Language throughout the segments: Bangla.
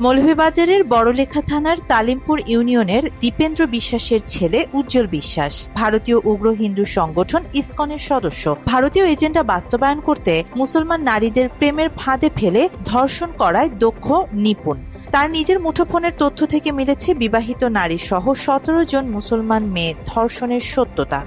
মৌলভীবাজারের বড়লেখা থানার তালিমপুর ইউনিয়নের দীপেন্দ্র বিশ্বাসের ছেলে উজ্জ্বল বিশ্বাস ভারতীয় উগ্র হিন্দু সংগঠন ইসকনের সদস্য। ভারতীয় এজেন্ডা বাস্তবায়ন করতে মুসলমান নারীদের প্রেমের ফাঁদে ফেলে ধর্ষণ করায় দক্ষ নিপুণ। তার নিজের মুঠোফোনের তথ্য থেকে মিলেছে বিবাহিত নারী সহ ১৭ জন মুসলমান মেয়ে ধর্ষণের সত্যতা।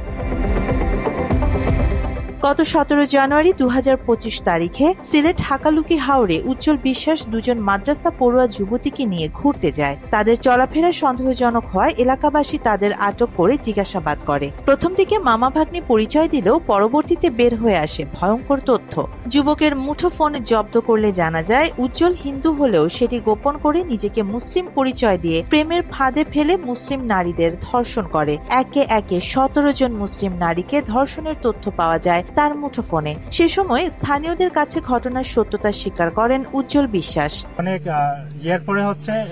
গত ১৭ জানুয়ারি ২০২৫ তারিখে সিলেট হাকালুকি হাওরে উজ্জ্বল বিশ্বাস দুজন মাদ্রাসা পড়ুয়া যুবতীকে নিয়ে ঘুরতে যায়। তাদের চলাফেরা সন্দেহজনক হয় এলাকাবাসী তাদের আটক করে জিজ্ঞাসাবাদ করে। প্রথম দিকে মামা ভাগ্নি পরিচয় দিলেও পরবর্তীতে বের হয়ে আসে ভয়ঙ্কর তথ্য। যুবকের মুঠোফোন জব্দ করলে জানা যায় উজ্জ্বল হিন্দু হলেও সেটি গোপন করে নিজেকে মুসলিম পরিচয় দিয়ে প্রেমের ফাঁদে ফেলে মুসলিম নারীদের ধর্ষণ করে। একে একে ১৭ জন মুসলিম নারীকে ধর্ষণের তথ্য পাওয়া যায় তার মুঠোফোনে। সে সময় স্থানীয়দের কাছে ঘটনার সত্যতা স্বীকার করেন উজ্জ্বল বিশ্বাস। অনেক ইয়ের পরে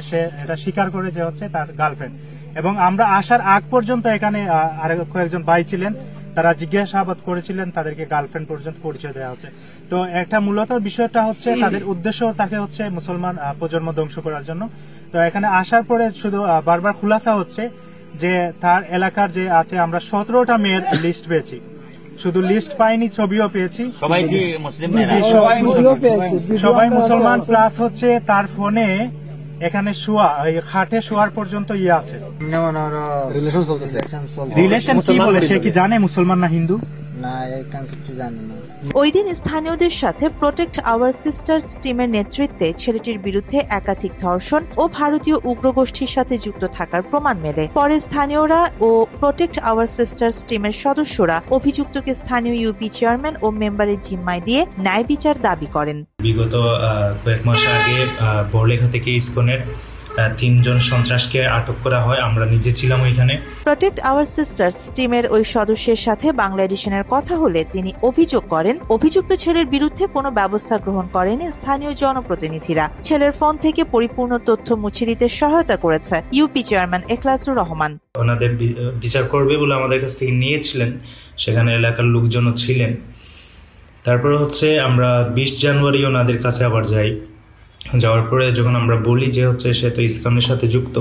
সে এটা স্বীকার করে যে তার গার্লফ্রেন্ড, এবং আমরা আসার আগ পর্যন্ত এখানে আরো কয়েকজন ভাই ছিলেন, তারা জিজ্ঞাসাবাদ করেছিলেন, তাদেরকে গার্লফ্রেন্ড পর্যন্ত পরিচয় দেওয়া হচ্ছে। তো একটা মূলত বিষয়টা তাদের উদ্দেশ্য তাকে মুসলমান প্রজন্ম ধ্বংস করার জন্য। তো এখানে আসার পরে শুধু বারবার খুলাসা হচ্ছে যে তার এলাকার যে আছে, আমরা ১৭টা মেয়ের লিস্ট পেয়েছি, শুধু লিস্ট পাইনি, ছবিও পেয়েছি। সবাই মুসলমান, প্লাস তার ফোনে এখানে শোয়া, খাটে শোয়ার পর্যন্ত আছে। রিলেশন কি বলে, সে কি জানে মুসলমান না হিন্দু? ওই দিন স্থানীয়দের সাথে প্রোটেক্ট আওয়ার সিস্টার্স টিমের নেতৃত্বে ছেলেটির বিরুদ্ধে একাধিক ধর্ষণ ও ভারতীয় উগ্রগোষ্ঠীর সাথে যুক্ত থাকার প্রমাণ মেলে। পরে স্থানীয়রা ও প্রোটেক্ট আওয়ার সিস্টার্স টিমের সদস্যরা অভিযুক্তকে স্থানীয় ইউপি চেয়ারম্যান ও মেম্বারের জিম্মায় দিয়ে ন্যায় বিচার দাবি করেন। বিগত কয়েক মাস আগে বড়লেখা থেকে ইসকনের ৩ জন সন্ত্রাসকে আটক করা হয়, আমরা নিজে ছিলাম ওইখানে। প্রোটেক্ট আওয়ার সিস্টার্স টিমের ওই সদস্যের সাথে বাংলা এডিশনের কথা হলে তিনি অভিযোগ করেন অভিযুক্ত ছেলের বিরুদ্ধে কোনো ব্যবস্থা গ্রহণ করেনি স্থানীয় জনপ্রতিনিধিরা। ছেলের ফোন থেকে পরিপূর্ণ তথ্য মুছে দিতে সহায়তা করেছে ইউপি চেয়ারম্যান এখলাসুর রহমান। ওনাদের বিচার করবে বলে আমাদের কাছ থেকে নিয়েছিলেন, সেখানে এলাকার লোকজনও ছিলেন। তারপরে আমরা ২০ জানুয়ারি ওনাদের কাছে আবার যাই। যাওয়ার পরে যখন আমরা বলি যে সে তো ইসকনের সাথে যুক্ত,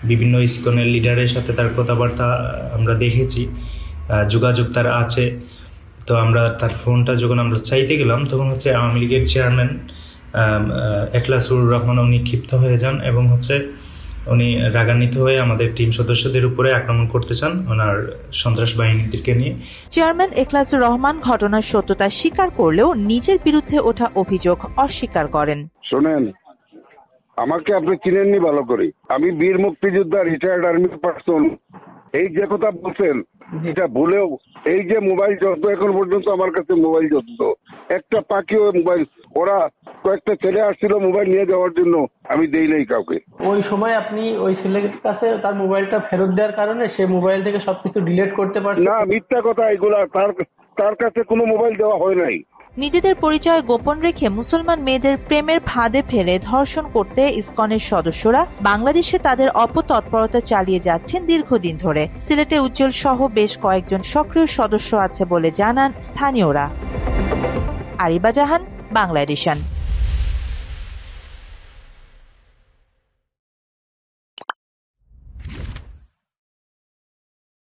বিভিন্ন ইসকনের লিডারের সাথে তার কথাবার্তা আমরা দেখেছি, যোগাযোগ তার আছে। তো আমরা তার ফোনটা যখন আমরা চাইতে গেলাম তখন আওয়ামী লীগের চেয়ারম্যান এখলাসুর রহমান উনি ক্ষিপ্ত হয়ে যান এবং উনি রাগান্বিত হয়ে আমাদের টিম সদস্যদের উপরে আক্রমণ করতে চান ওনার সন্ত্রাস বাহিনীদেরকে নিয়ে। চেয়ারম্যান এখলাসুর রহমান ঘটনার সত্যতা স্বীকার করলেও নিজের বিরুদ্ধে ওঠা অভিযোগ অস্বীকার করেন। শোনেন, আমাকে আপনি চিনেননি ভালো করে, আমি বীর মুক্তিযোদ্ধা, রিটায়ার্ড আর্মি পার্সন। এই যে কথা বলছেন এটা ভুলেও, এই যে মোবাইল যত এখন পর্যন্ত আমার কাছে মোবাইল যত একটা পাখিও মোবাইল, ওরা কয়েকটা ছেলে আসছিল মোবাইল নিয়ে যাওয়ার জন্য, আমি দেই নাই কাউকে। ওই সময় আপনি ওই ছেলের কাছে তার মোবাইলটা ফেরত দেওয়ার কারণে সে মোবাইল থেকে সবকিছু ডিলিট করতে পারছে না, মিথ্যা কথা এগুলা। তার কাছে কোনো মোবাইল দেওয়া হয় নাই। নিজেদের পরিচয় গোপন রেখে মুসলমান মেয়েদের প্রেমের ফাঁদে ফেলে ধর্ষণ করতে ইসকনের সদস্যরা বাংলাদেশে তাদের অপতৎপরতা চালিয়ে যাচ্ছেন দীর্ঘদিন ধরে। সিলেটে উজ্জ্বল সহ বেশ কয়েকজন সক্রিয় সদস্য আছে বলে জানান স্থানীয়রা। আরিবা জাহান, বাংলা এডিশন।